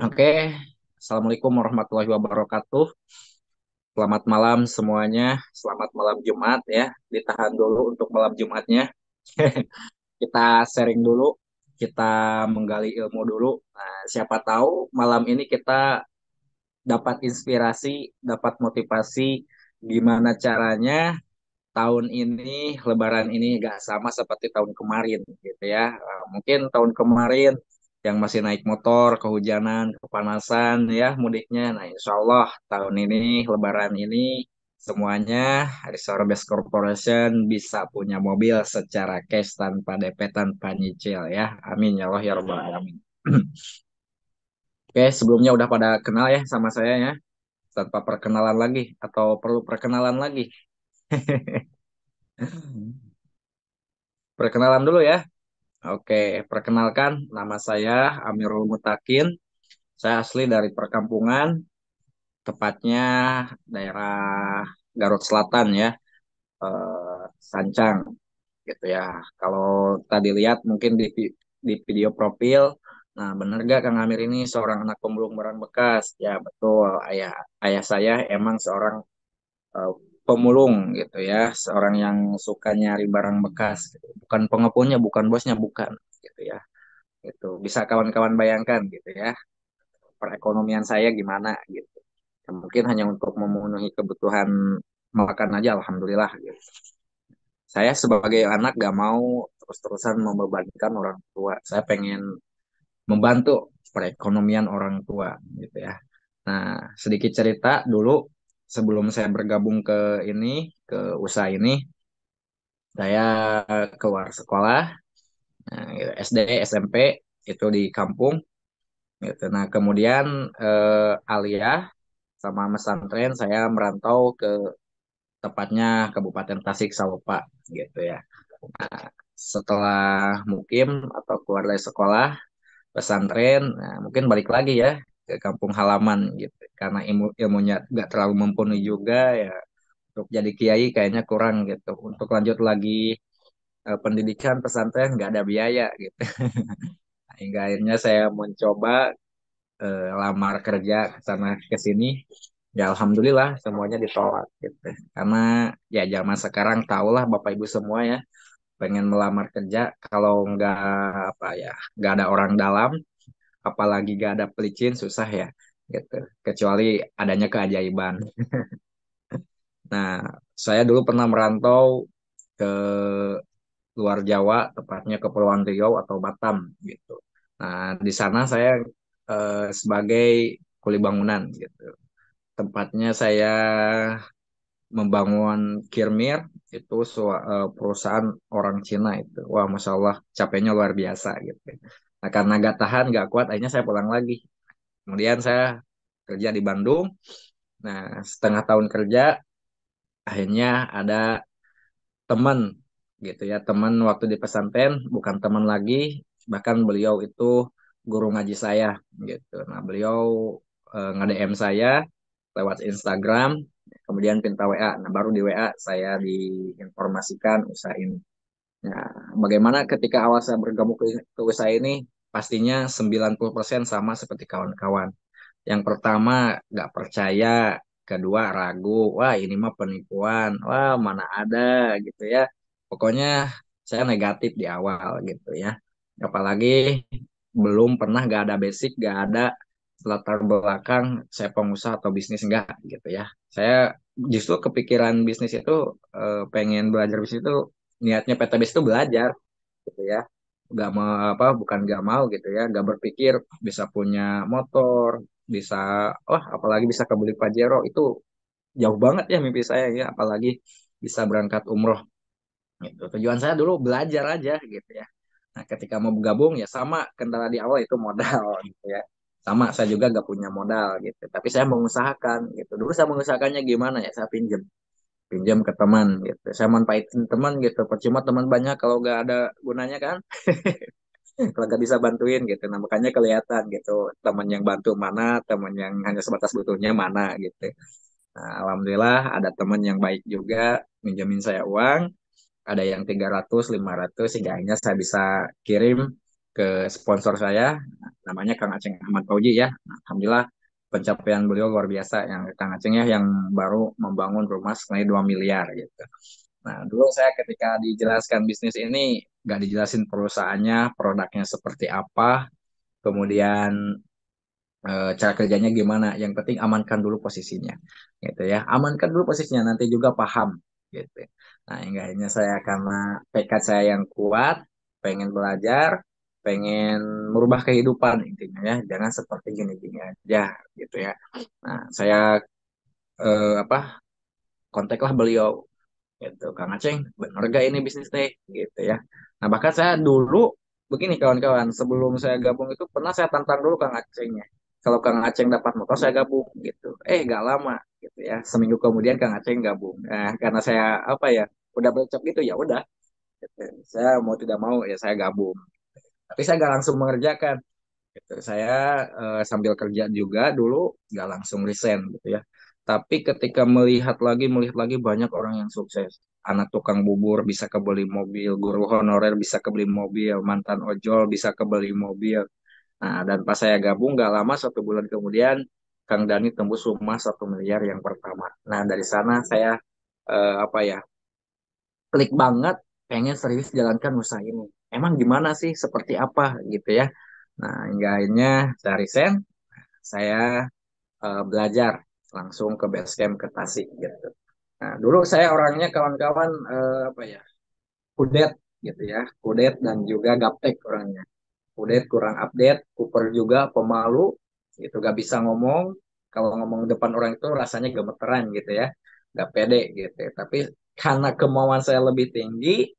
Oke, Assalamualaikum warahmatullahi wabarakatuh. Selamat malam semuanya. Selamat malam Jumat ya. Ditahan dulu untuk malam Jumatnya. Kita sharing dulu, kita menggali ilmu dulu. Nah, siapa tahu malam ini kita dapat inspirasi, dapat motivasi gimana caranya tahun ini, Lebaran ini gak sama seperti tahun kemarin gitu ya. Mungkin tahun kemarin yang masih naik motor, kehujanan, kepanasan ya mudiknya. Nah, insya Allah tahun ini, Lebaran ini semuanya Reserve Best Corporation bisa punya mobil secara cash tanpa DP, tanpa nyicil ya. Amin ya Allah ya Rabbal Alamin. Oke, sebelumnya udah pada kenal ya sama saya ya. Tanpa perkenalan lagi atau perlu perkenalan lagi? Perkenalan dulu ya. Oke, perkenalkan nama saya Amirul Mutakin. Saya asli dari perkampungan, tepatnya daerah Garut Selatan ya, Sancang gitu ya. Kalau tadi lihat mungkin di video profil, nah bener gak Kang Amir ini seorang anak pemulung barang bekas? Ya betul, ayah ayah saya emang seorang eh, pemulung gitu ya, seorang yang suka nyari barang bekas, gitu. Bukan pengepulnya, bukan bosnya, bukan gitu ya. Itu bisa kawan-kawan bayangkan gitu ya perekonomian saya gimana gitu. Ya, mungkin hanya untuk memenuhi kebutuhan makan aja alhamdulillah gitu. Saya sebagai anak gak mau terus-terusan membebankan orang tua. Saya pengen membantu perekonomian orang tua gitu ya. Nah, sedikit cerita dulu sebelum saya bergabung ke ini, ke usaha ini, saya keluar sekolah, nah, gitu, SD, SMP itu di kampung gitu. Nah, kemudian aliyah sama pesantren saya merantau ke tepatnya Kabupaten Tasik Salopa gitu ya. Setelah mukim atau keluar dari sekolah pesantren, nah, mungkin balik lagi ya ke kampung halaman gitu. Karena ilmunya nggak terlalu mumpuni juga ya, untuk jadi kiai kayaknya kurang gitu. Untuk lanjut lagi pendidikan pesantren nggak ada biaya gitu. Hingga akhirnya saya mencoba lamar kerja ke sana ke sini. Ya alhamdulillah semuanya ditolak gitu. Karena ya zaman sekarang tahulah Bapak Ibu semua ya, pengen melamar kerja kalau nggak apa ya, nggak ada orang dalam, apalagi nggak ada pelicin susah ya gitu. Kecuali adanya keajaiban. Nah, saya dulu pernah merantau ke luar Jawa, tepatnya ke Kepulauan Riau atau Batam gitu. Nah, di sana saya sebagai kuli bangunan gitu. Tempatnya saya membangun Kirmir, itu perusahaan orang Cina itu. Wah, Masya Allah, capeknya luar biasa gitu. Nah, karena gak tahan, gak kuat, akhirnya saya pulang lagi. Kemudian saya kerja di Bandung. Nah, setengah tahun kerja, akhirnya ada teman gitu ya. Teman waktu di pesantren, bukan teman lagi, bahkan beliau itu guru ngaji saya gitu. Nah, beliau nge-DM saya lewat Instagram, kemudian pinta WA. Nah, baru di WA saya diinformasikan usaha ini. Nah, bagaimana ketika awal saya bergabung ke usaha ini, pastinya 90% sama seperti kawan-kawan. Yang pertama, nggak percaya. Kedua, ragu. Wah, ini mah penipuan. Wah, mana ada gitu ya. Pokoknya saya negatif di awal gitu ya. Apalagi belum pernah nggak ada basic, nggak ada latar belakang saya pengusaha atau bisnis enggak gitu ya. Saya justru kepikiran bisnis itu pengen belajar bisnis itu, niatnya PTBIS itu belajar gitu ya. Nggak mau apa, bukan nggak mau gitu ya, nggak berpikir bisa punya motor, bisa, oh apalagi bisa kebeli Pajero, itu jauh banget ya mimpi saya ya, apalagi bisa berangkat umroh gitu. Tujuan saya dulu belajar aja gitu ya. Nah, ketika mau bergabung ya sama, kendala di awal itu modal gitu ya. Sama, saya juga gak punya modal gitu. Tapi saya mengusahakan gitu. Dulu saya mengusahakannya gimana ya? Saya pinjam, pinjam ke teman gitu. Saya manfaatin teman gitu. Percuma teman banyak kalau gak ada gunanya kan. Kalau gak bisa bantuin gitu. Nah, makanya kelihatan gitu. Teman yang bantu mana, teman yang hanya sebatas butuhnya mana gitu. Nah, alhamdulillah ada teman yang baik juga minjemin saya uang, ada yang 300 500 sehingga akhirnya saya bisa kirim ke sponsor saya, namanya Kang Aceng Ahmad Fauji ya. Alhamdulillah pencapaian beliau luar biasa, yang Kang Aceng ya, yang baru membangun rumah senilai 2 miliar gitu. Nah, dulu saya ketika dijelaskan bisnis ini, nggak dijelasin perusahaannya, produknya seperti apa, kemudian cara kerjanya gimana. Yang penting amankan dulu posisinya, gitu ya. Amankan dulu posisinya, nanti juga paham, gitu. Nah, enggaknya saya karena tekad saya yang kuat, pengen belajar, pengen merubah kehidupan intinya ya. Jangan seperti gini-gini aja, gitu ya. Nah, saya apa kontaklah beliau gitu, Kang Aceng bener gak ini bisnis teh gitu ya. Nah bahkan saya dulu begini kawan-kawan, sebelum saya gabung itu pernah saya tantang dulu Kang Acengnya, kalau Kang Aceng dapat motor saya gabung gitu. Gak lama gitu ya, seminggu kemudian Kang Aceng gabung. Nah karena saya apa ya, udah bercap gitu, ya udah gitu. Saya mau tidak mau ya saya gabung, tapi saya gak langsung mengerjakan gitu. Saya sambil kerja juga dulu, nggak langsung resign gitu ya. Tapi ketika melihat lagi banyak orang yang sukses. Anak tukang bubur bisa kebeli mobil, guru honorer bisa kebeli mobil, mantan ojol bisa kebeli mobil. Nah, dan pas saya gabung nggak lama, 1 bulan kemudian Kang Dani tembus rumah 1 miliar yang pertama. Nah, dari sana saya apa ya, klik banget, pengen serius jalankan usaha ini. Emang gimana sih, seperti apa gitu ya. Nah, hingga akhirnya saya resign, saya belajar langsung ke base camp ke Tasik gitu. Nah, dulu saya orangnya kawan-kawan apa ya, kudet gitu ya, kudet dan juga gaptek orangnya. Kudet kurang update, kuper juga, pemalu, gitu, gak bisa ngomong. Kalau ngomong depan orang itu rasanya gemeteran gitu ya, gak pede gitu. Tapi karena kemauan saya lebih tinggi,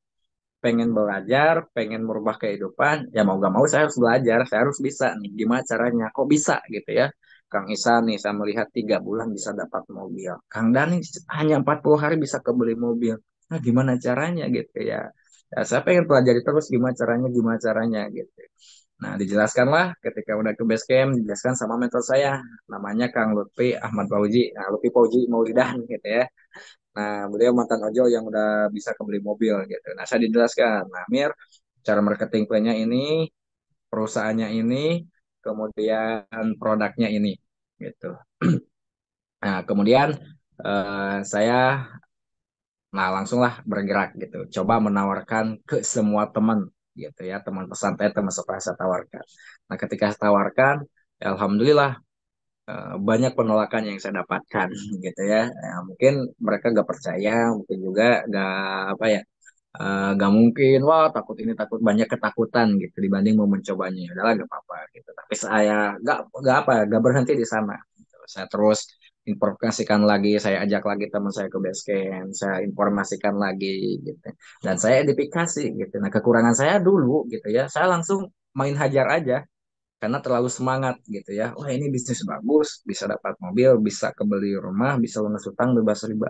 pengen belajar, pengen merubah kehidupan, ya mau gak mau saya harus belajar, saya harus bisa nih, gimana caranya, kok bisa gitu ya. Kang Isan nih, saya melihat 3 bulan bisa dapat mobil. Kang Dani hanya 40 hari bisa kebeli mobil. Nah, gimana caranya gitu ya. Ya, saya pengen pelajari terus gimana caranya gitu. Nah, dijelaskanlah ketika udah ke base camp, dijelaskan sama mentor saya, namanya Kang Lutfi Ahmad Fauji. Nah, Lutfi Fauji Maulidan gitu ya. Nah, beliau mantan ojol yang udah bisa kebeli mobil gitu. Nah, saya dijelaskan, nah Mir, cara marketing plan-nya ini, perusahaannya ini, kemudian produknya ini, gitu. Nah, kemudian saya, nah langsunglah bergerak gitu. Coba menawarkan ke semua teman, gitu ya, teman pesantren, teman sekolah saya tawarkan. Nah, ketika saya tawarkan, ya alhamdulillah banyak penolakan yang saya dapatkan, gitu ya. Mungkin mereka gak percaya, mungkin juga gak apa ya, gak mungkin, wah takut ini takut, banyak ketakutan gitu dibanding mau mencobanya. Ya udahlah gak apa-apa gitu. Tapi saya gak apa, gak berhenti di sana gitu. Saya terus informasikan lagi, saya ajak lagi teman saya ke base camp, saya informasikan lagi gitu, dan saya edifikasi gitu. Nah, kekurangan saya dulu gitu ya, saya langsung main hajar aja karena terlalu semangat gitu ya. Wah, ini bisnis bagus, bisa dapat mobil, bisa kebeli rumah, bisa lunas utang bebas riba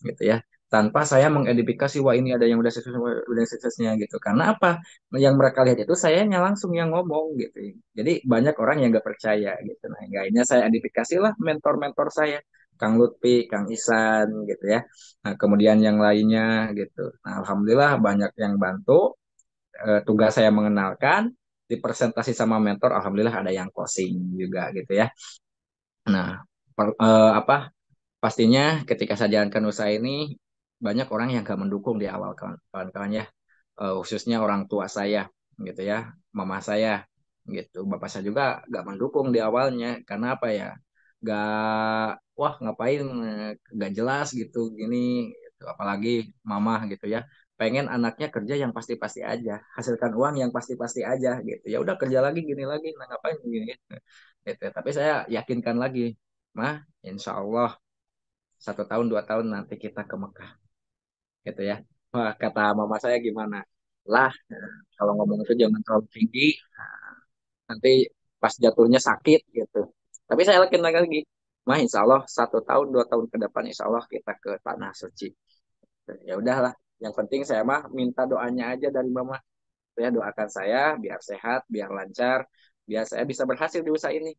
gitu ya. Tanpa saya mengedifikasi, wah ini ada yang udah suksesnya gitu. Karena apa? Yang mereka lihat itu sayanya langsung yang ngomong gitu. Jadi banyak orang yang nggak percaya gitu. Nah, akhirnya saya edifikasi lah mentor-mentor saya. Kang Lutfi, Kang Isan gitu ya. Nah, kemudian yang lainnya gitu. Nah, alhamdulillah banyak yang bantu. Tugas saya mengenalkan, dipresentasi sama mentor, alhamdulillah ada yang closing juga gitu ya. Nah, apa, pastinya ketika saya jalankan usaha ini banyak orang yang gak mendukung di awal, kawan-kawan ya. Khususnya orang tua saya gitu ya, mama saya gitu, bapak saya juga gak mendukung di awalnya. Karena apa ya, gak, wah ngapain, gak jelas gitu gini gitu. Apalagi mama gitu ya, pengen anaknya kerja yang pasti-pasti aja, hasilkan uang yang pasti-pasti aja gitu. Ya udah kerja lagi gini lagi, nah ngapain gini gitu. Gitu. Tapi saya yakinkan lagi, mah insya Allah 1 tahun 2 tahun nanti kita ke Mekah gitu ya. Wah, kata mama saya gimana? Lah, kalau ngomong itu jangan terlalu tinggi, nanti pas jatuhnya sakit gitu. Tapi saya yakin lagi, mah insya Allah 1 tahun 2 tahun ke depan insya Allah kita ke tanah suci. Ya udahlah, yang penting saya mah minta doanya aja dari mama. Saya doakan saya biar sehat, biar lancar, biar saya bisa berhasil di usaha ini.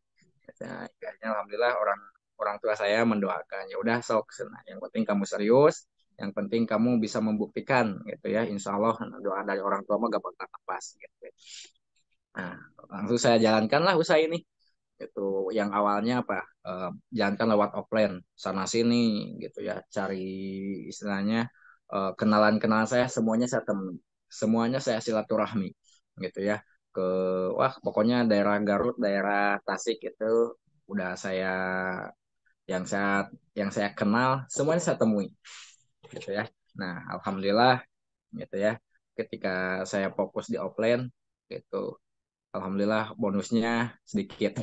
Nah, akhirnya alhamdulillah orang orang tua saya mendoakan, ya udah sok, nah, yang penting kamu serius, yang penting kamu bisa membuktikan gitu ya, insya Allah doa dari orang tua mah gak bakal lepas gitu. Nah, langsung saya jalankanlah usaha ini. Itu yang awalnya apa? Jalankan lewat offline sana sini gitu ya. Cari istilahnya kenalan-kenalan saya semuanya saya temui. Semuanya saya silaturahmi gitu ya. Ke wah pokoknya daerah Garut, daerah Tasik itu udah yang saya yang saya kenal semuanya saya temui gitu ya. Nah, alhamdulillah gitu ya. Ketika saya fokus di offline gitu, alhamdulillah bonusnya sedikit.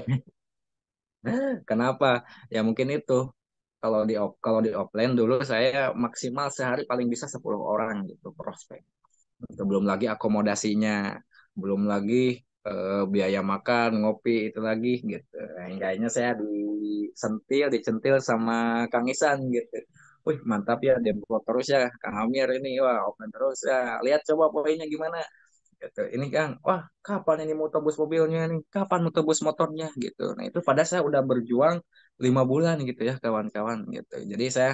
Kenapa? Ya mungkin itu. Kalau di offline dulu saya maksimal sehari paling bisa 10 orang gitu prospek. Itu belum lagi akomodasinya, belum lagi biaya makan, ngopi itu lagi gitu. Nah, enggaknya saya dicentil sama Kang Isan gitu. Wih, mantap ya, demo terus ya, Kang Amir ini, wah, offline terus ya. Lihat coba poinnya gimana gitu. Ini Kang, wah kapan ini mau tebus mobilnya nih? Kapan mau tebus motornya gitu. Nah itu pada saya udah berjuang 5 bulan gitu ya kawan-kawan gitu. Jadi saya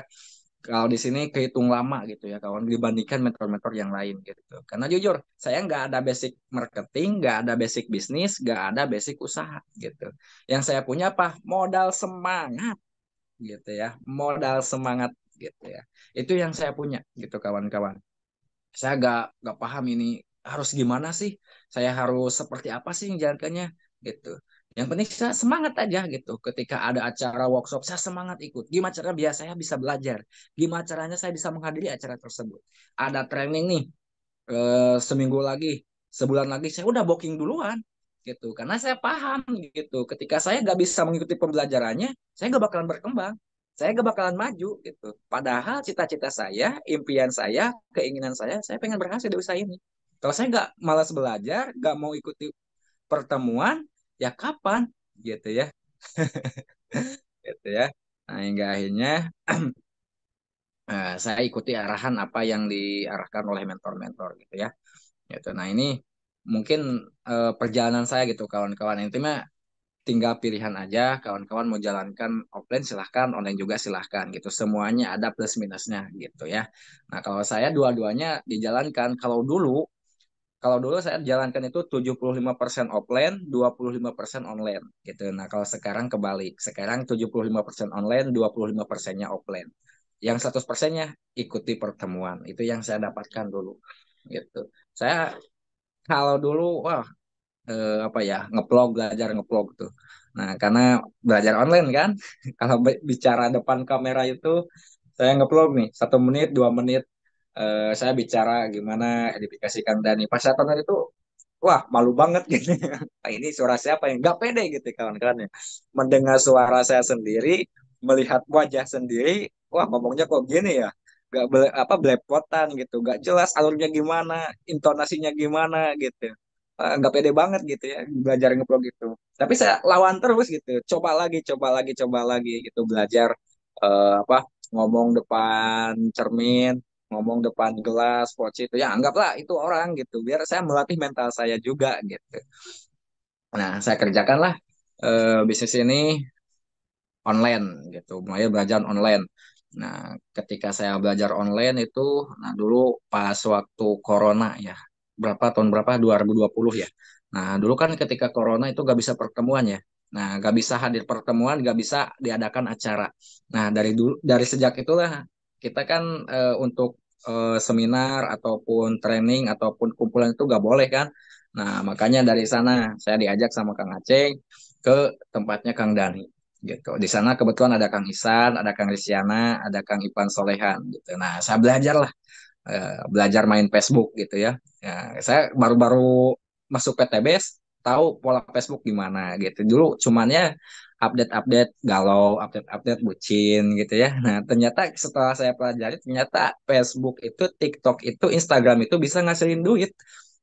kalau di sini kehitung lama gitu ya kawan dibandingkan mentor-mentor yang lain gitu. Karena jujur saya nggak ada basic marketing, nggak ada basic bisnis, nggak ada basic usaha gitu. Yang saya punya apa? Modal semangat gitu ya. Modal semangat gitu ya. Itu yang saya punya gitu kawan-kawan. Saya nggak paham ini harus gimana sih, saya harus seperti apa sih menjalankannya gitu. Yang penting saya semangat aja gitu, ketika ada acara workshop saya semangat ikut. Gimana cara biar saya bisa belajar, gimana caranya saya bisa menghadiri acara tersebut. Ada training nih, seminggu lagi, sebulan lagi saya udah booking duluan gitu karena saya paham gitu ketika saya nggak bisa mengikuti pembelajarannya saya nggak bakalan berkembang, saya nggak bakalan maju gitu. Padahal cita-cita saya, impian saya, keinginan saya pengen berhasil di usaha ini. Kalau saya nggak malas belajar, nggak mau ikuti pertemuan, ya kapan gitu ya, gitu ya. Nah hingga akhirnya saya ikuti arahan apa yang diarahkan oleh mentor-mentor gitu ya. Gitu. Nah ini mungkin perjalanan saya gitu kawan-kawan. Intinya tinggal pilihan aja. Kawan-kawan mau jalankan offline silahkan, online juga silahkan gitu. Semuanya ada plus minusnya gitu ya. Nah kalau saya dua-duanya dijalankan. Kalau dulu saya jalankan itu 75% offline, 25% online gitu. Nah kalau sekarang kebalik. Sekarang 75% online, 25%-nya offline. Yang 100%-nya ikuti pertemuan. Itu yang saya dapatkan dulu gitu. Saya kalau dulu wah apa ya ngeblog, belajar ngeblog tuh. Nah karena belajar online kan, kalau bicara depan kamera itu saya ngeblog nih 1 menit 2 menit, saya bicara gimana edifikasikan Dani. Pas saya tonton itu wah malu banget gitu. Ah, ini suara siapa yang nggak pede gitu kawan-kawan ya. Mendengar suara saya sendiri, melihat wajah sendiri, wah ngomongnya kok gini ya. Gak apa belepotan gitu, gak jelas alurnya gimana, intonasinya gimana gitu. Nggak pede banget gitu ya belajar ngeblog gitu. Tapi saya lawan terus gitu, coba lagi, coba lagi, coba lagi gitu belajar apa ngomong depan cermin, ngomong depan gelas, poci itu ya anggaplah itu orang gitu biar saya melatih mental saya juga gitu. Nah saya kerjakanlah bisnis ini online gitu, mulai belajar online. Nah ketika saya belajar online itu, nah dulu pas waktu corona ya, tahun berapa 2020 ya. Nah dulu kan ketika corona itu gak bisa pertemuan ya. Nah gak bisa hadir pertemuan, gak bisa diadakan acara. Nah dari sejak itulah kita kan untuk seminar ataupun training ataupun kumpulan itu gak boleh kan. Nah makanya dari sana saya diajak sama Kang Aceh ke tempatnya Kang Dani gitu. Di sana kebetulan ada Kang Isan, ada Kang Risyana, ada Kang Ipan Solehan gitu. Nah, saya belajar lah, belajar main Facebook gitu ya. Ya, saya baru-baru masuk PTBS, tahu pola Facebook gimana gitu. Dulu cumannya update-update galau, update-update bucin gitu ya. Nah, ternyata setelah saya pelajari, ternyata Facebook itu, TikTok itu, Instagram itu bisa ngasilin duit.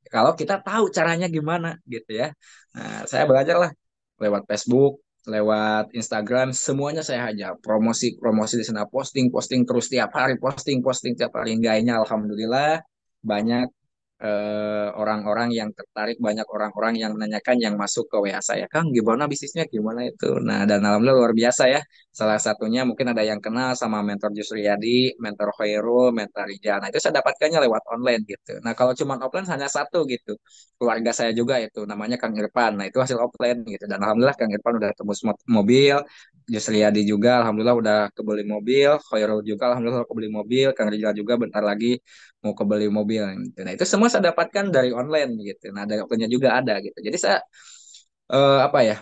Kalau kita tahu caranya gimana gitu ya. Nah, saya belajar lah lewat Facebook, lewat Instagram, semuanya saya hajar. Promosi-promosi di sana, posting-posting terus tiap hari, posting-posting tiap hari. Enggaknya alhamdulillah banyak orang-orang yang tertarik, banyak orang-orang yang menanyakan yang masuk ke WA saya, Kang, gimana bisnisnya, gimana itu. Nah, dan alhamdulillah luar biasa ya. Salah satunya mungkin ada yang kenal sama mentor Jusriyadi, mentor Khairul, mentor Rijal. Nah, itu saya dapatkannya lewat online gitu. Nah, kalau cuma offline hanya satu gitu. Keluarga saya juga itu, namanya Kang Irfan. Nah, itu hasil offline gitu. Dan alhamdulillah Kang Irfan udah tembus mobil, Jusriyadi juga alhamdulillah udah kebeli mobil, Khairul juga alhamdulillah kebeli mobil, Kang Rijal juga bentar lagi mau kebeli mobil gitu. Nah, itu semua saya dapatkan dari online gitu. Nah, dari offline-nya juga ada gitu. Jadi saya apa ya?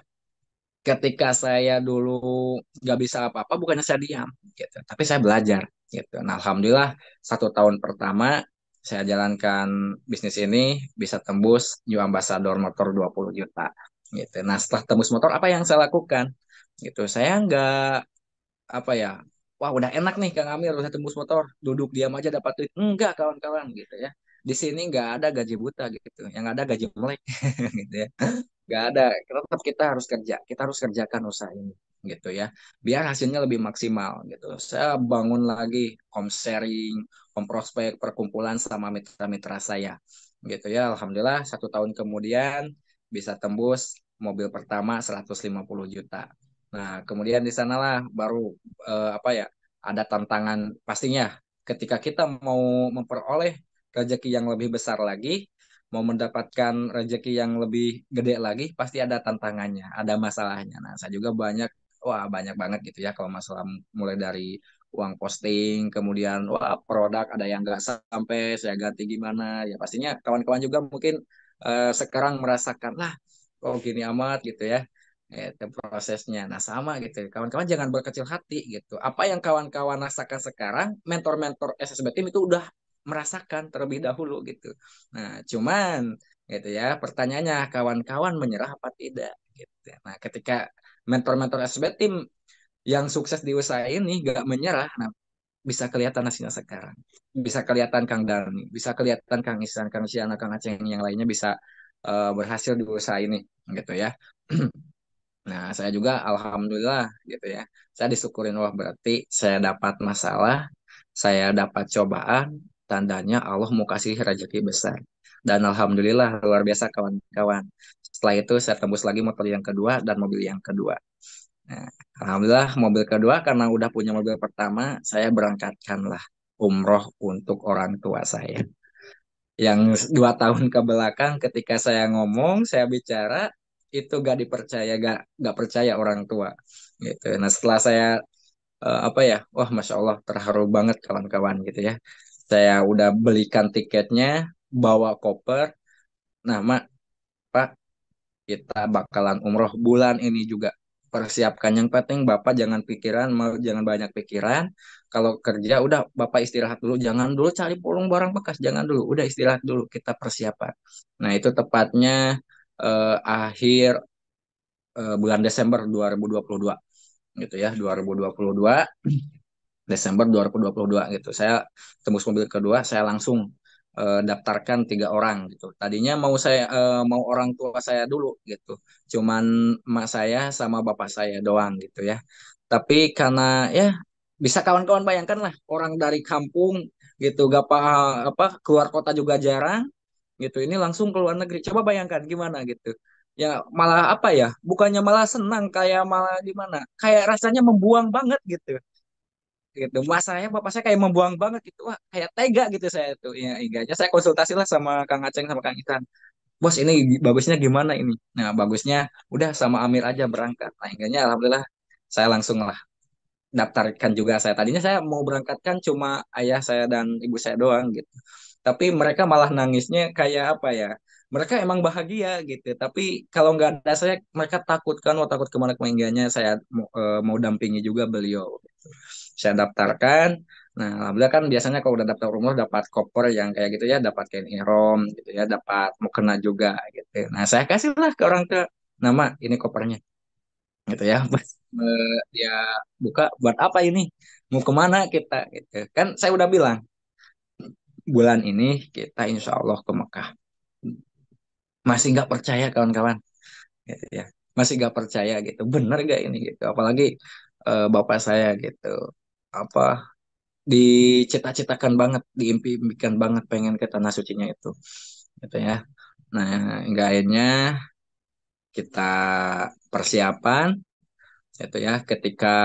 Ketika saya dulu nggak bisa apa-apa, bukannya saya diam gitu, tapi saya belajar gitu. Nah, alhamdulillah 1 tahun pertama saya jalankan bisnis ini bisa tembus new ambassador motor 20 juta gitu. Nah, setelah tembus motor apa yang saya lakukan? Gitu. Saya nggak apa ya, wah udah enak nih Kang Amir udah tembus motor duduk diam aja dapat duit, enggak kawan-kawan gitu ya. Di sini nggak ada gaji buta gitu, yang ada gaji melek gitu ya. Nggak ada, tetap kita harus kerja, kita harus kerjakan usaha ini gitu ya, biar hasilnya lebih maksimal gitu. Saya bangun lagi home sharing, home prospek, perkumpulan sama mitra-mitra saya gitu ya. Alhamdulillah 1 tahun kemudian bisa tembus mobil pertama 150 juta. Nah, kemudian di sanalah baru apa ya, ada tantangan pastinya ketika kita mau memperoleh rezeki yang lebih besar lagi, mau mendapatkan rezeki yang lebih gede lagi, pasti ada tantangannya, ada masalahnya. Nah, saya juga banyak, wah banyak banget gitu ya kalau masalah, mulai dari uang posting, kemudian wah produk ada yang nggak sampai, saya ganti gimana, ya pastinya kawan-kawan juga mungkin sekarang merasakan lah, kok gini amat gitu ya. Itu prosesnya. Nah, sama gitu. Kawan-kawan jangan berkecil hati gitu. Apa yang kawan-kawan rasakan sekarang, mentor-mentor SSB Team itu udah merasakan terlebih dahulu gitu. Nah, cuman gitu ya, pertanyaannya kawan-kawan menyerah apa tidak gitu. Nah, ketika mentor-mentor SSB Team yang sukses di usaha ini gak menyerah, nah bisa kelihatan hasilnya sekarang. Bisa kelihatan Kang Dani, bisa kelihatan Kang Isan, Kang Siana, Kang Aceh yang lainnya bisa berhasil di usaha ini gitu ya. Nah, saya juga alhamdulillah gitu ya. Saya disyukurin, wah berarti saya dapat masalah, saya dapat cobaan, tandanya Allah mau kasih rezeki besar. Dan alhamdulillah luar biasa kawan-kawan. Setelah itu saya tembus lagi motor yang kedua dan mobil yang kedua. Nah, alhamdulillah mobil kedua karena udah punya mobil pertama, saya berangkatkanlah umroh untuk orang tua saya. Yang 2 tahun ke belakang ketika saya ngomong, saya bicara itu gak dipercaya, gak percaya orang tua gitu. Nah, setelah saya apa ya, wah masya Allah terharu banget kawan-kawan gitu ya. Saya udah belikan tiketnya, bawa koper. Nah, Mak, Pak, kita bakalan umroh bulan ini juga. Persiapkan yang penting Bapak jangan pikiran, jangan banyak pikiran. Kalau kerja udah Bapak istirahat dulu, jangan dulu cari pulung barang bekas, jangan dulu, udah istirahat dulu kita persiapan. Nah, itu tepatnya akhir bulan Desember 2022 gitu ya, 2022 Desember 2022 gitu. Saya tembus mobil kedua, saya langsung daftarkan 3 orang gitu. Tadinya mau orang tua saya dulu gitu. Cuman emak saya sama bapak saya doang gitu ya. Tapi karena ya bisa kawan-kawan bayangkan lah orang dari kampung gitu gak apa keluar kota juga jarang gitu. Ini langsung ke luar negeri. Coba bayangkan gimana gitu. Ya malah apa ya? Bukannya malah senang, kayak malah gimana? Kayak rasanya membuang banget gitu gitu. Mas saya, bapak saya kayak membuang banget gitu. Wah, kayak tega gitu saya tuh. Ya, enggaknya saya konsultasi lah sama Kang Aceng sama Kang Ikan. Bos, ini bagusnya gimana ini? Nah, bagusnya udah sama Amir aja berangkat. Nah, enggaknya alhamdulillah saya langsung lah daftarkan juga saya. Tadinya saya mau berangkatkan cuma ayah saya dan ibu saya doang gitu. Tapi mereka malah nangisnya kayak apa ya? Mereka emang bahagia gitu. Tapi kalau nggak ada saya, mereka takut kan, oh, takut kemana kemengganya saya mau dampingi juga beliau. Saya daftarkan. Nah, alhamdulillah kan biasanya kalau udah daftar umroh dapat koper yang kayak gitu ya, dapat kain ihram gitu ya, dapat mukena juga gitu. Nah, saya kasih lah ke orang ke nama ini kopernya gitu ya. Pas dia buka, buat apa ini? Mau kemana kita gitu. Kan saya udah bilang bulan ini kita insya Allah ke Mekah. Masih nggak percaya kawan-kawan gitu ya. Masih nggak percaya gitu. Bener gak ini gitu. Apalagi bapak saya gitu. Apa? dicita-citakan banget, diimpi-impikan banget pengen ke tanah sucinya itu, gitu ya. Nah, hingga akhirnya kita persiapan, itu ya, ketika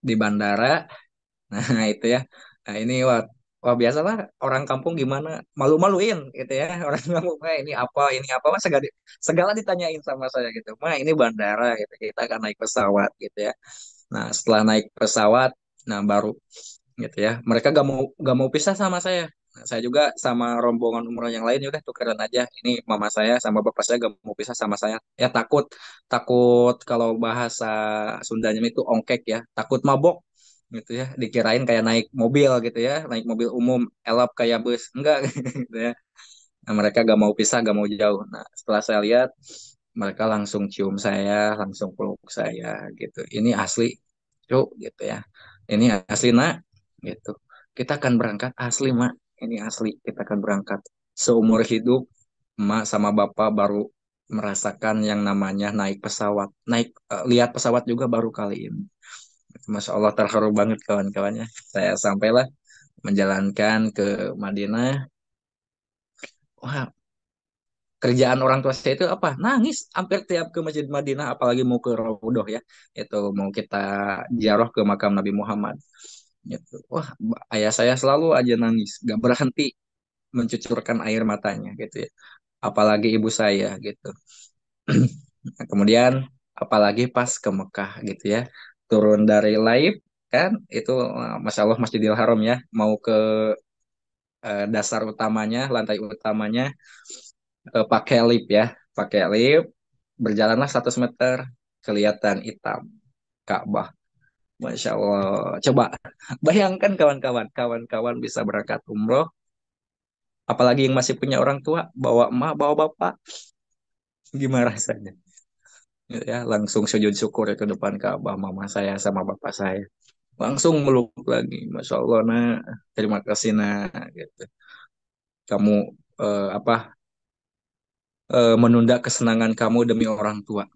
di bandara. Nah, itu ya. Nah, ini wah, wah biasalah orang kampung gimana malu-maluin gitu ya. Orang kampung, "Mah, ini apa, Mas, segala ditanyain sama saya gitu. Mah, ini bandara gitu. Kita akan naik pesawat gitu ya. Nah, setelah naik pesawat, nah baru gitu ya. Mereka gak mau pisah sama saya. Nah, saya juga sama rombongan umroh yang lain, ya udah tukeran aja. Ini mama saya sama bapak saya gak mau pisah sama saya. Ya takut, takut kalau bahasa Sundanya itu ongkek ya. Takut mabok gitu ya. Dikirain kayak naik mobil gitu ya, naik mobil umum, elap kayak bus. Enggak gitu ya. Nah, mereka gak mau pisah, gak mau jauh. Nah, setelah saya lihat, mereka langsung cium saya, langsung peluk saya gitu. Ini asli, cuk gitu ya. Ini asli nak, gitu. Kita akan berangkat asli mak. Ini asli, kita akan berangkat. Seumur hidup, emak sama bapak baru merasakan yang namanya naik pesawat. Lihat pesawat juga baru kali ini. Masya Allah terharu banget kawan-kawannya. Saya sampailah menjalankan ke Madinah. Wah, kerjaan orang tua saya itu apa? Nangis hampir tiap ke Masjid Madinah, apalagi mau ke Raudhah ya. Itu mau kita ziarah ke makam Nabi Muhammad. Gitu. Wah, ayah saya selalu aja nangis, gak berhenti mencucurkan air matanya gitu ya. Apalagi ibu saya gitu. Nah, kemudian apalagi pas ke Mekah gitu ya. Turun dari Laib kan itu Masya Allah Masjidil Haram ya. Mau ke dasar utamanya, lantai utamanya, pakai lift ya. Pakai lift, berjalanlah 100 meter, kelihatan hitam Ka'bah. Masya Allah. Coba bayangkan kawan-kawan, kawan-kawan bisa berangkat umroh, apalagi yang masih punya orang tua, bawa emak, bawa bapak, gimana rasanya? Ya, langsung sujud syukur ya ke depan Ka'bah, mama saya sama bapak saya. Langsung meluk lagi. Masya Allah, nah, terima kasih, nah, gitu. Kamu menunda kesenangan kamu demi orang tua.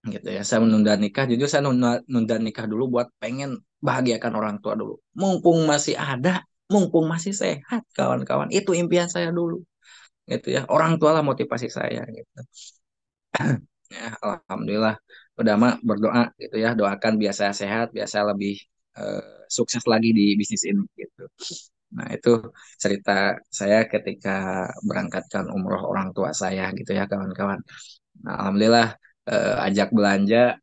Gitu ya, saya menunda nikah, jujur saya nunda nikah dulu buat pengen bahagiakan orang tua dulu, mumpung masih ada, mumpung masih sehat kawan-kawan, itu impian saya dulu gitu ya, orang tua lah motivasi saya gitu ya. Alhamdulillah udah mah berdoa gitu ya, doakan biar saya sehat, biar saya lebih eh, sukses lagi di bisnis ini gitu. Nah, itu cerita saya ketika berangkatkan umroh orang tua saya gitu ya kawan-kawan. Nah, alhamdulillah ajak belanja,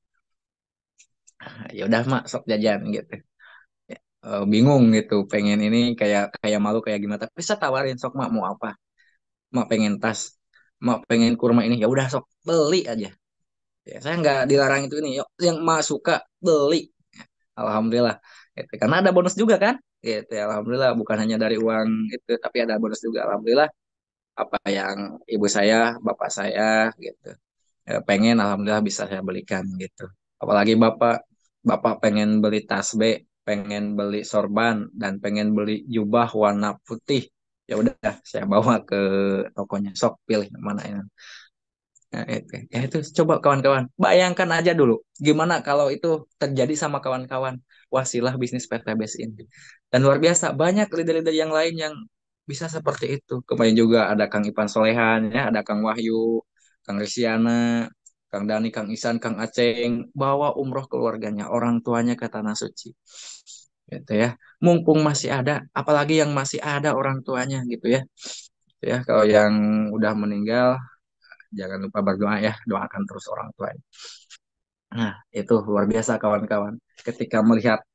ya udah mak sok jajan gitu. Bingung gitu pengen ini, kayak kayak malu kayak gimana, tapi saya tawarin, sok mak mau apa, mak pengen tas, mak pengen kurma ini, ya udah sok beli aja ya, saya nggak dilarang itu, ini yuk yang mak suka beli. Alhamdulillah gitu. Karena ada bonus juga kan gitu ya. Alhamdulillah bukan hanya dari uang itu, tapi ada bonus juga. Alhamdulillah apa yang ibu saya, bapak saya gitu pengen, alhamdulillah bisa saya belikan gitu. Apalagi bapak, bapak pengen beli tasbih, pengen beli sorban, dan pengen beli jubah warna putih. Ya udah, saya bawa ke tokonya, sok pilih mana yang. Nah, itu coba kawan-kawan bayangkan aja dulu gimana kalau itu terjadi sama kawan-kawan, wasilah bisnis PTBS ini. Dan luar biasa banyak leader-leader yang lain yang bisa seperti itu. Kemarin juga ada Kang Ipan Solehan ya, ada Kang Wahyu, Kang Risiana, Kang Dani, Kang Isan, Kang Aceng, bawa umroh keluarganya, orang tuanya ke tanah suci gitu ya. Mumpung masih ada, apalagi yang masih ada orang tuanya gitu ya. Ya, kalau yang udah meninggal, jangan lupa berdoa ya, doakan terus orang tua. Nah, itu luar biasa kawan-kawan. Ketika melihat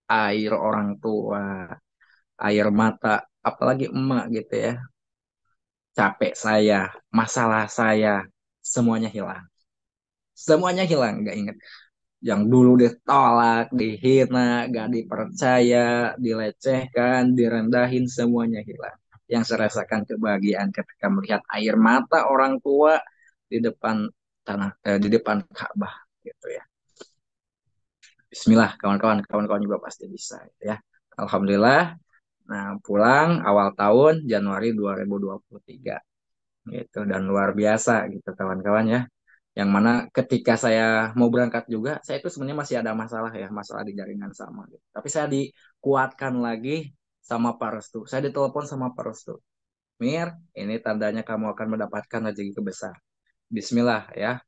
air orang tua, air mata, apalagi emak gitu ya, capek saya, masalah saya, semuanya hilang. Semuanya hilang, nggak inget. Yang dulu ditolak, dihina, gak dipercaya, dilecehkan, direndahin, semuanya hilang. Yang saya rasakan kebahagiaan ketika melihat air mata orang tua di depan di depan Ka'bah gitu ya. Bismillah kawan-kawan, kawan-kawan juga pasti bisa gitu ya. Alhamdulillah. Nah, pulang awal tahun Januari 2023 gitu, dan luar biasa gitu kawan-kawan ya. Yang mana ketika saya mau berangkat juga, saya itu sebenarnya masih ada masalah ya, masalah di jaringan sama gitu. Tapi saya dikuatkan lagi sama Pak Restu. Saya ditelepon sama Pak Restu. Mir, ini tandanya kamu akan mendapatkan rezeki besar. Bismillah ya,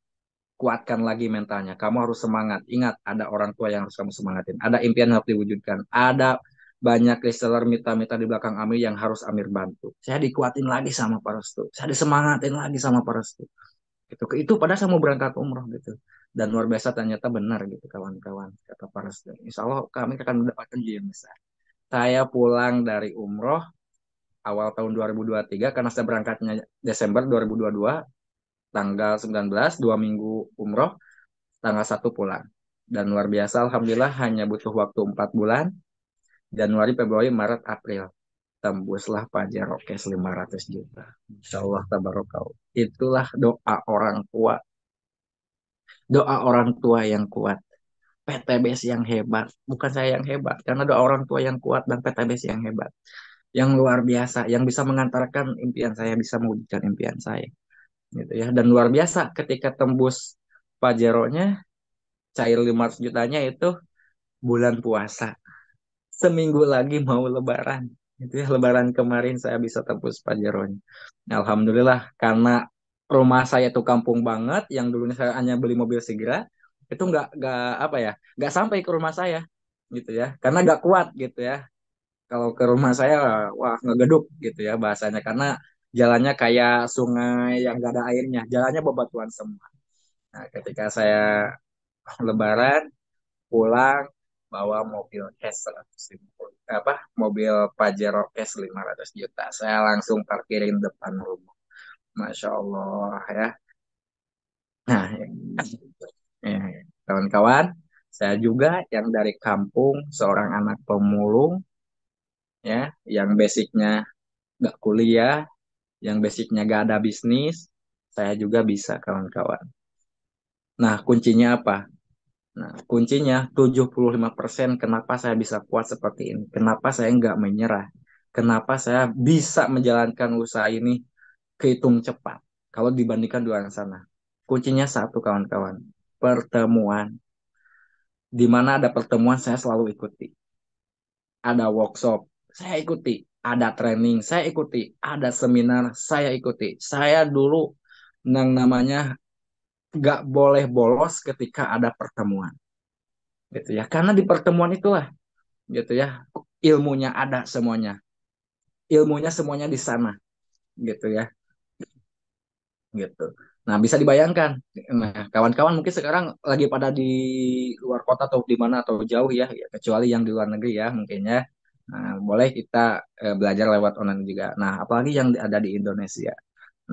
kuatkan lagi mentalnya. Kamu harus semangat. Ingat, ada orang tua yang harus kamu semangatin. Ada impian yang harus diwujudkan. Ada banyak reseller mita-mita di belakang Amir yang harus Amir bantu. Saya dikuatin lagi sama Pak Restu. Saya disemangatin lagi sama Pak Restu. Itu padahal saya mau berangkat umroh gitu. Dan luar biasa ternyata benar gitu kawan-kawan. Kata Pak Restu. Insya Allah kami akan mendapatkan ujian besar. Saya pulang dari umroh awal tahun 2023 karena saya berangkatnya Desember 2022 tanggal 19 2 minggu umroh tanggal 1 pulang dan luar biasa alhamdulillah hanya butuh waktu 4 bulan Januari Februari Maret April tembuslah pajak rokes 500 juta. Insya Allah tabarokah. Itulah doa orang tua yang kuat, PTBS yang hebat, bukan saya yang hebat karena doa orang tua yang kuat dan PTBS yang hebat, yang luar biasa, yang bisa mengantarkan impian saya, bisa mewujudkan impian saya gitu ya. Dan luar biasa ketika tembus pajeronya cair 500 jutanya itu bulan puasa. Seminggu lagi mau lebaran. Itu ya lebaran kemarin saya bisa tembus pajeronya. Alhamdulillah karena rumah saya tuh kampung banget yang dulunya saya hanya beli mobil segera itu nggak apa ya nggak sampai ke rumah saya gitu ya karena nggak kuat gitu ya kalau ke rumah saya wah ngegeduk gitu ya bahasanya karena jalannya kayak sungai yang nggak ada airnya jalannya bebatuan semua. Nah, ketika saya lebaran pulang bawa mobil cash 100 ribu apa mobil Pajero cash 500 juta saya langsung parkirin depan rumah. Masya Allah ya. Nah ya, kawan-kawan saya juga yang dari kampung seorang anak pemulung ya yang basicnya nggak kuliah yang basicnya nggak ada bisnis saya juga bisa kawan-kawan. Nah kuncinya apa? Nah, kuncinya 75% kenapa saya bisa kuat seperti ini. Kenapa saya nggak menyerah. Kenapa saya bisa menjalankan usaha ini kehitung cepat. Kalau dibandingkan di luar sana. Kuncinya satu kawan-kawan. Pertemuan. Di mana ada pertemuan saya selalu ikuti. Ada workshop, saya ikuti. Ada training, saya ikuti. Ada seminar, saya ikuti. Saya dulu yang namanya nggak boleh bolos ketika ada pertemuan. Gitu ya. Karena di pertemuan itulah gitu ya ilmunya ada semuanya ilmunya semuanya di sana gitu ya gitu. Nah bisa dibayangkan nah kawan-kawan mungkin sekarang lagi pada di luar kota atau di mana atau jauh ya, ya kecuali yang di luar negeri ya mungkin ya. Nah, boleh kita belajar lewat online juga nah apalagi yang ada di Indonesia.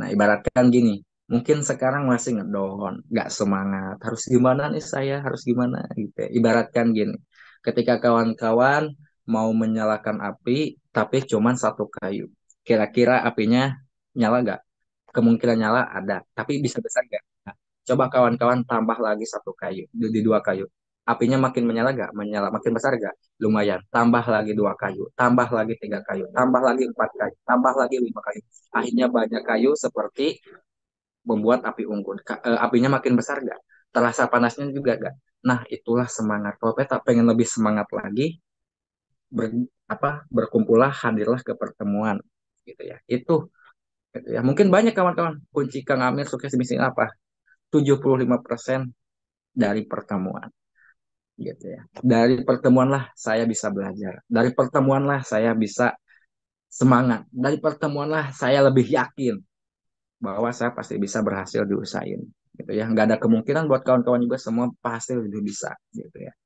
Nah ibaratkan gini mungkin sekarang masih ngedon nggak semangat harus gimana nih saya harus gimana gitu ya. Ibaratkan gini ketika kawan-kawan mau menyalakan api tapi cuman satu kayu kira-kira apinya nyala nggak? Kemungkinan nyala ada, tapi bisa besar nggak? Nah, coba kawan-kawan tambah lagi satu kayu, di dua kayu. Apinya makin menyala nggak? Menyala. Makin besar nggak? Lumayan. Tambah lagi dua kayu, tambah lagi tiga kayu, tambah lagi empat kayu, tambah lagi lima kayu. Akhirnya banyak kayu seperti membuat api unggun. Apinya makin besar nggak? Terasa panasnya juga nggak? Nah, itulah semangat. Kalau kita pengen lebih semangat lagi, ber, berkumpullah, hadirlah ke pertemuan. Gitu ya. Gitu ya. Mungkin banyak kawan-kawan kunci Kang Amir sukses bisnis apa? 75% dari pertemuan gitu ya. Dari pertemuan lah saya bisa belajar. Dari pertemuan lah saya bisa semangat. Dari pertemuan lah saya lebih yakin bahwa saya pasti bisa berhasil diusahain gitu ya. Nggak ada kemungkinan buat kawan-kawan juga semua pasti lebih bisa gitu ya.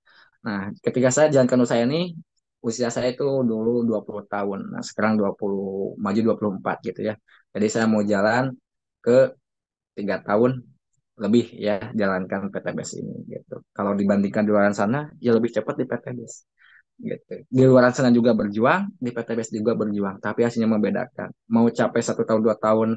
Nah, ketika saya jalankan usaha ini usia saya itu dulu 20 tahun. Nah, sekarang 20 maju 24 gitu ya. Jadi saya mau jalan ke 3 tahun lebih ya jalankan PTBS ini gitu. Kalau dibandingkan di luar sana ya lebih cepat di PTBS gitu. Di luar sana juga berjuang, di PTBS juga berjuang, tapi hasilnya membedakan. Mau capai 1 tahun 2 tahun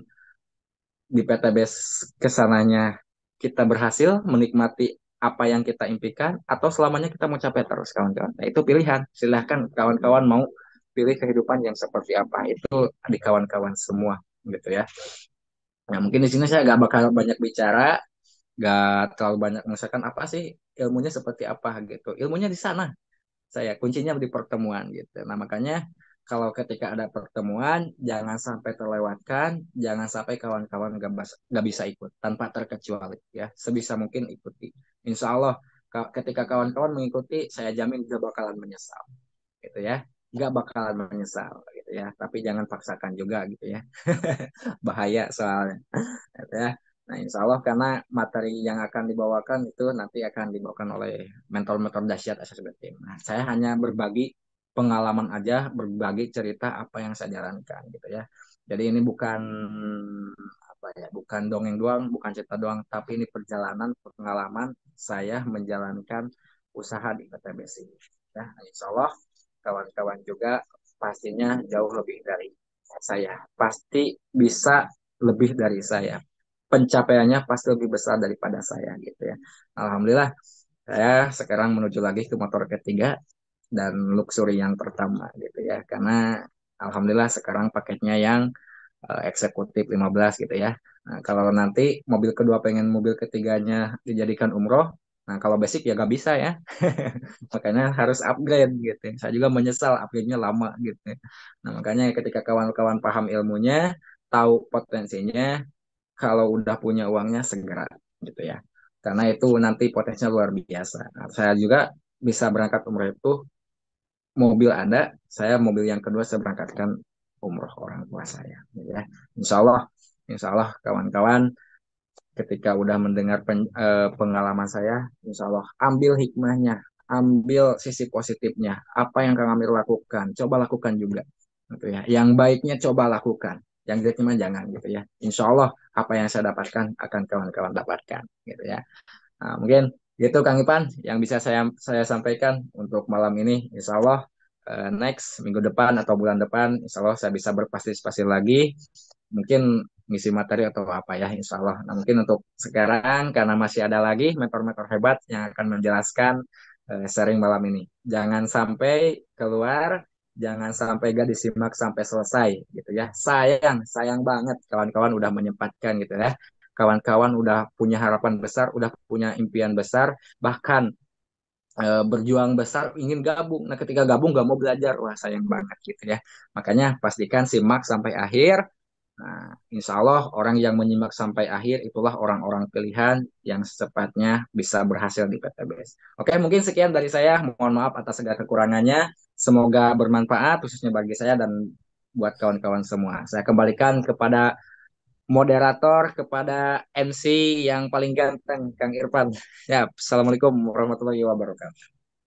di PTBS kesananya kita berhasil menikmati apa yang kita impikan atau selamanya kita mau capai terus kawan-kawan. Nah, itu pilihan. Silahkan kawan-kawan mau pilih kehidupan yang seperti apa. Itu di kawan-kawan semua gitu ya. Nah, mungkin di sini saya nggak bakal banyak bicara Gak terlalu banyak misalkan apa sih ilmunya seperti apa gitu. Ilmunya di sana, saya kuncinya di pertemuan gitu. Nah makanya kalau ketika ada pertemuan jangan sampai terlewatkan, jangan sampai kawan-kawan gak bisa ikut tanpa terkecuali ya, sebisa mungkin ikuti. Insya Allah ketika kawan-kawan mengikuti saya jamin gak bakalan menyesal gitu ya, gak bakalan menyesal gitu ya, tapi jangan paksakan juga gitu ya. Bahaya soalnya gitu ya. Nah, insya Allah karena materi yang akan dibawakan itu nanti akan dibawakan oleh mentor-mentor dahsyat assessment team. Nah, saya hanya berbagi pengalaman aja, berbagi cerita apa yang saya jalankan gitu ya. Jadi ini bukan apa ya, bukan dongeng doang, bukan cerita doang, tapi ini perjalanan pengalaman saya menjalankan usaha di PTBS ini. Ya, insya Allah kawan-kawan juga pastinya jauh lebih dari saya. Pasti bisa lebih dari saya. Pencapaiannya pasti lebih besar daripada saya gitu ya. Alhamdulillah saya sekarang menuju lagi ke motor ketiga dan luxury yang pertama gitu ya. Karena alhamdulillah sekarang paketnya yang eksekutif 15 gitu ya. Nah, kalau nanti mobil kedua pengen mobil ketiganya dijadikan umroh, nah kalau basic ya gak bisa ya. Makanya harus upgrade gitu. Saya juga menyesal upgrade-nya lama gitu. Nah, makanya ketika kawan-kawan paham ilmunya, tahu potensinya, kalau udah punya uangnya segera gitu ya. Karena itu nanti potensinya luar biasa. Nah, saya juga bisa berangkat umroh itu mobil ada, saya mobil yang kedua saya berangkatkan umroh orang tua saya. Gitu ya. Insya Allah kawan-kawan ketika udah mendengar pengalaman saya, insya Allah ambil hikmahnya, ambil sisi positifnya. Apa yang Kang Amir lakukan, coba lakukan juga. Gitu ya. Yang baiknya coba lakukan, yang jeleknya mah jangan gitu ya. Insya Allah apa yang saya dapatkan akan kawan-kawan dapatkan gitu ya. Nah, mungkin gitu Kang Ipan yang bisa saya sampaikan untuk malam ini. Insya Allah next minggu depan atau bulan depan, Insya Allah saya bisa berpartisipasi lagi. Mungkin ngisi materi atau apa ya, Insya Allah. Nah, mungkin untuk sekarang karena masih ada lagi mentor-mentor hebat yang akan menjelaskan sharing malam ini. Jangan sampai keluar, jangan sampai gak disimak sampai selesai gitu ya. Sayang, sayang banget kawan-kawan udah menyempatkan gitu ya, kawan-kawan udah punya harapan besar, udah punya impian besar, bahkan berjuang besar ingin gabung. Nah, ketika gabung gak mau belajar, wah sayang banget gitu ya. Makanya pastikan simak sampai akhir. Nah, insya Allah orang yang menyimak sampai akhir itulah orang-orang pilihan yang secepatnya bisa berhasil di PTBS. Oke, mungkin sekian dari saya. Mohon maaf atas segala kekurangannya. Semoga bermanfaat khususnya bagi saya dan buat kawan-kawan semua. Saya kembalikan kepada moderator, kepada MC yang paling ganteng, Kang Irfan. Ya, Assalamualaikum warahmatullahi wabarakatuh.